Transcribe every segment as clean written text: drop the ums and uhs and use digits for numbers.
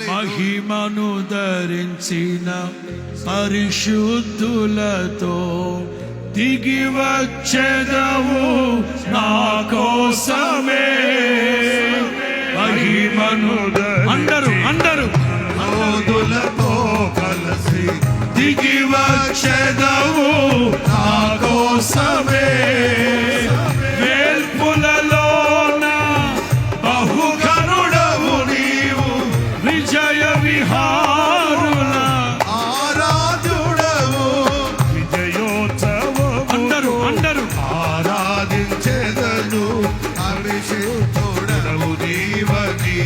మహిమను ధరించిన పరిశుద్ధులతో దిగి వచ్చెదవు నా కోసమే. మహిమను అందరూ యోధులతో కలిసి దిగి వచ్చెదవు నా కోసమే. వేల్పులలోన బహుఘనుడవు నీవు, విజయ విహారుల ఆరాధ్యుడవు. విజయోత్సవం అందరూ ఆరాధించెదను, అభిషేకుడవు నీవని.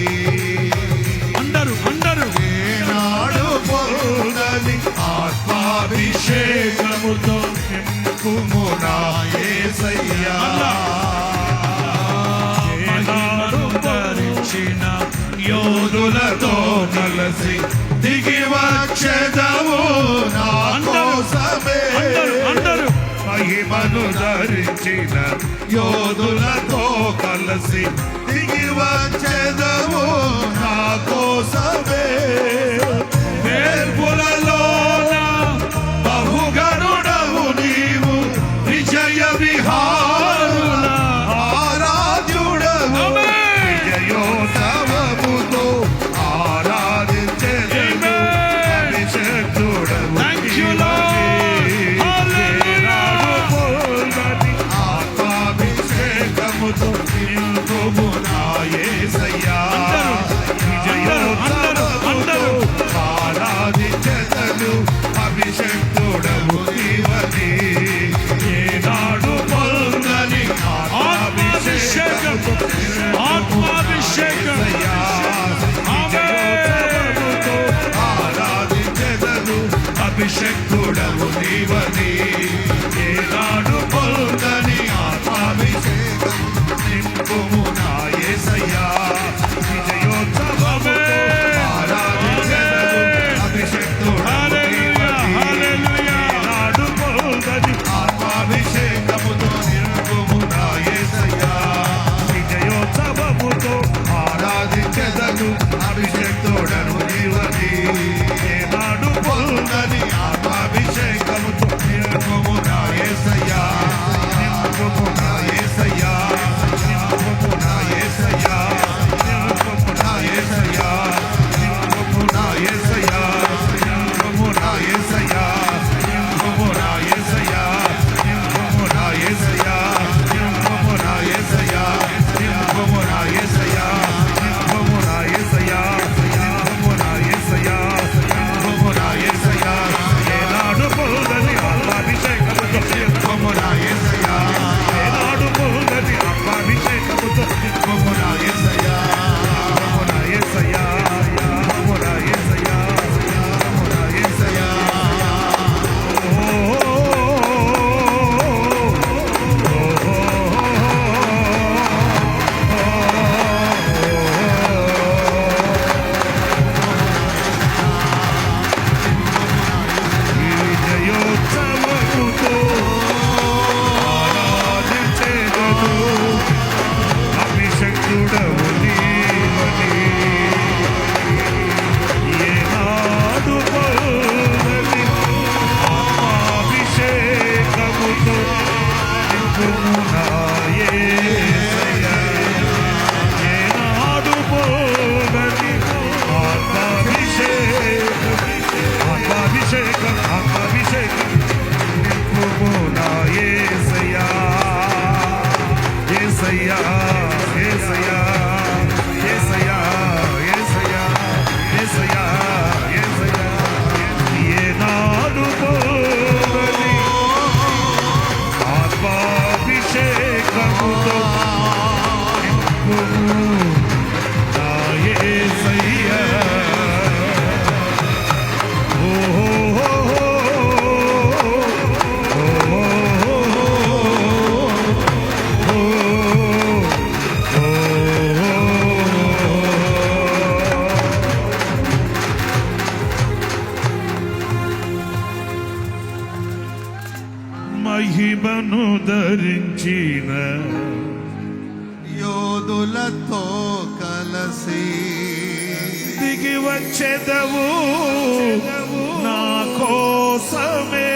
అందరూ ఏనాడు పొందని ఆత్మాభిషేకముతో నింపుము నా యేసయ్యా. ధరించిన యోధులతో కలిసి దిగి వచ్చెదవు నా కోసమే. మహిమను ధరించిన యోధులతో కలిసి దిగి వచ్చెదవు నా కోసమే. వేల్పులలోన బహుగరుడవు నీవు, విజయ విహారుల ఆరాధ్యుడవు. విజయోత్సవముతో ఆరాధించెదను, అభిషేకుడవు ఆత్మాభిషేకముతో నింపుము నా యేసయ్యా. విజయోత్సవముతో ఆరాధించెదను, అభిషేకుడవు నీవని. ఏనాడు పొందని ఆత్మాభిషేకము ఆరాధించెదను, అభిషేకుడవు నీవని. ఏనాడు పొందని ఆత్మాభిషేకం నింపుము నా యేసయ్యా. విజయోత్సవముతో ఆరాధించెదను, అభిషేకుడవు నీవని. ఏనాడు పొందని ఆత్మాభిషేకముతో నింపుము నా యేసయ్యా. విజయోత్సవముతో ఆరాధించెదను, అభిషేకుడవు నీవని. ఏనాడు పొందని ఆత్మాభిషేకముతో నింపుము నా యేసయ్యా. నింపుము నా యేసయ్యా. నింపుము నా యేసయ్యా. నింపుము నా యేసయ్యా. నింపుము నా యేసయ్యా. నింపుము నా యేసయ్యా. నింపుము నా యేసయ్యా. నింపుము నా యేసయ్యా. నింపుము నా యేసయ్యా. నింపుము నా యేసయ్యా. నింపుము నా యేసయ్యా. నింపుము నా యేసయ్యా. నింపుము నా యేసయ్యా. ఏనాడు పొందని ఆత్మాభిషేకముతో నింపుము నా యేసయ్యా. ఏనాడు పొందని ఆత్మాభిషేకముతో నింపుము నా యేసయ్యా. నింపుము నా యేసయ్యా. నింపుము నా యేసయ్యా. నింపుము నా యేసయ్యా. విజయోత్సవముతో ఆరాధించెదను, అభిషేకుడవు నీవని. ఏనాడు పొందని ఆత్మాభిషేకముతో నింపుము నా యేసయ్యా. ఏనాడు పొందని ఆత్మాభిషేకం నింపుము నా యేసయ్యా. యేసయ్యా. యేసయ్యా. యేసయ్యా. యేసయ్యా. యేసయ్యా. యేసయ్యా. ఏనాడు పొందని ఆత్మాభిషేకముతో నింపుము నా యేసయ్యా. మహిమను ధరించిన యోధులతో కలసి దిగి వచ్చెదవు నా కోసమే,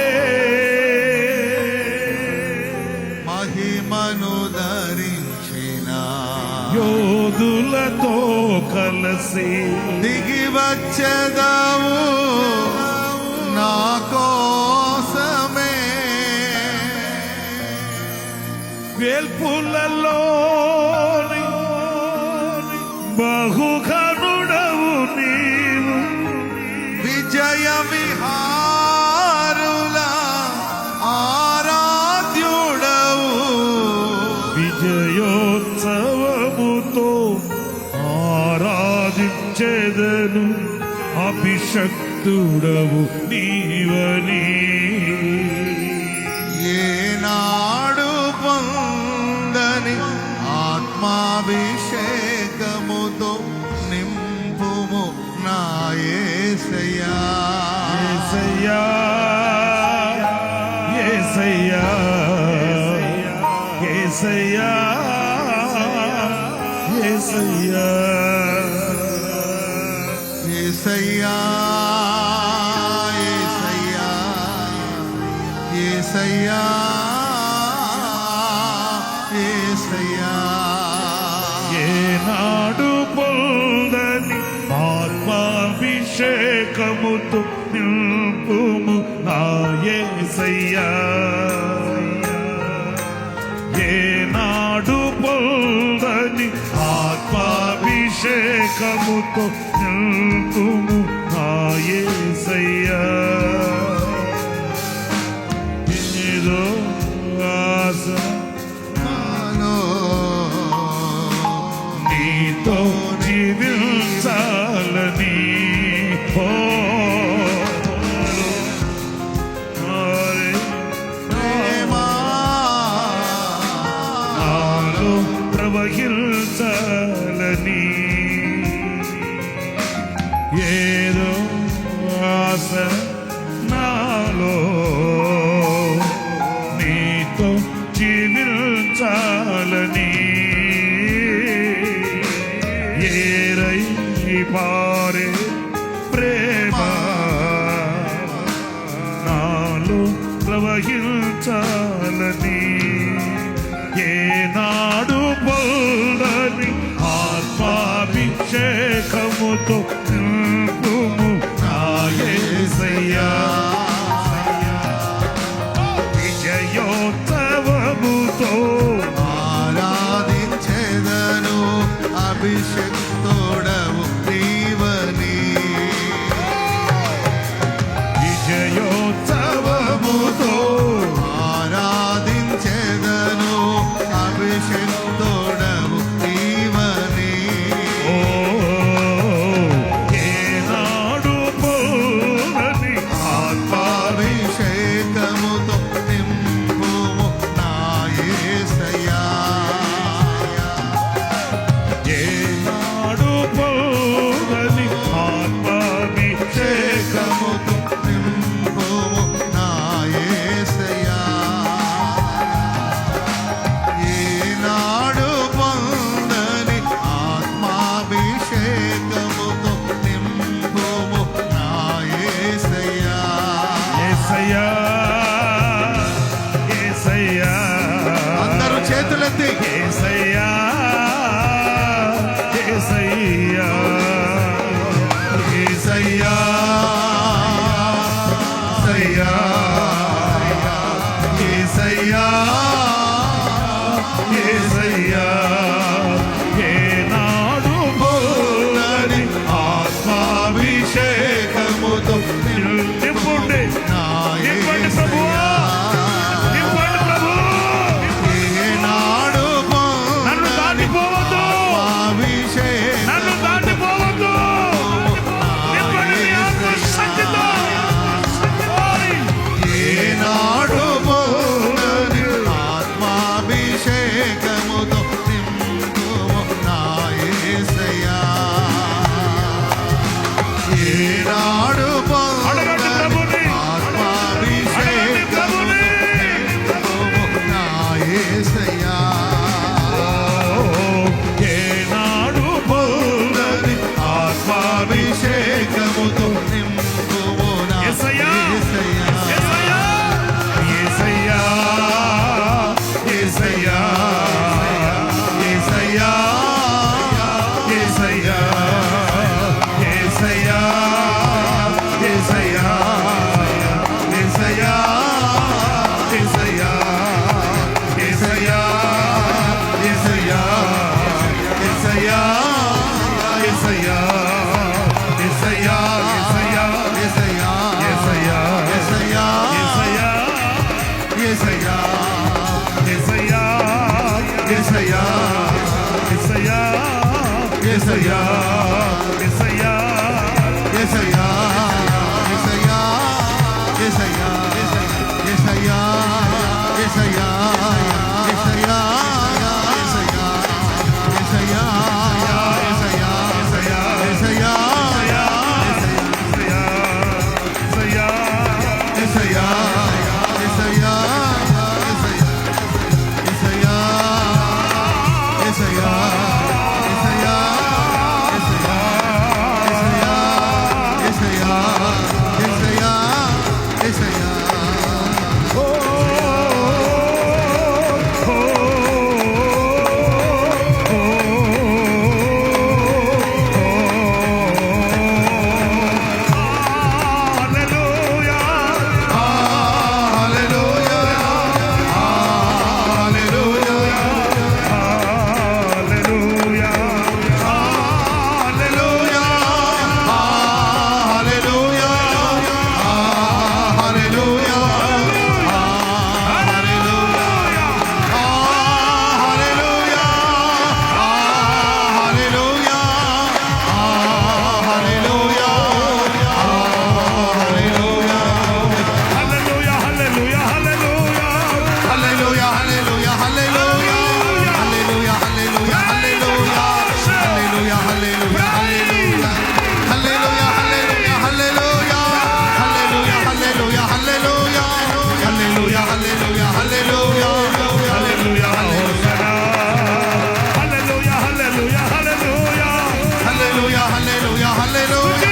మహిమను ధరించిన యోధులతో కలసి దిగి వచ్చెదవు నా కోసమే, వేల్పులలోని బహుఘనుడవు నీవు, విజయ విహారుల ఆరాధ్యుడవు, విజయోత్సవముతో ఆరాధించెదను అభిషక్తుడవు నీవని. ఏనాడు పొందని ఆత్మాభిషేకముతో నింపుము నా యేసయ్యా, యేసయ్యా యేసయ్యా యేసయ్యా యేసయ్యా యేసయ్యా యేసయ్యా యేసయ్యా. ఏనాడు పొందని ఆత్మాభిషేకముతో నింపుము నా యేసయ్యా, ఏనాడు పొందని ఆత్మాభిషేకముతో నింపుము నా యేసయ్యా. ఏదో ఆశ నాలో నీతో జీవించాలని, ఓ ప్రేమా నాలో ప్రవహించాలని, ఏదో ఆశ నాలో నీతో జీవించాలని, ఏరై పారే ప్రేమ నాలో ప్రవహించాలని, ఏనాడు పొందని ఆత్మాభిషేకముతో నింపుము నా యేసయ్యా, విజయోత్సవముతో ఆరాధించెదను అభిషేక్తుడవు నీవని, విజయోత్సవముతో ఆరాధించెదను అభిషేక్తుడవు నీవని. ఓ యేసయ్యా యేసయ్యా యేసయ్యా యేసయ్యా యేసయ్యా యేసయ్యా యేసయ్యా యేసయ్యా యేసయ్యా యేసయ్యా యేసయ్యా యేసయ్యా యేసయ్యా యేసయ్యా యేసయ్యా యేసయ్యా యేసయ్యా యేసయ్యా యేసయ్యా Hallelujah.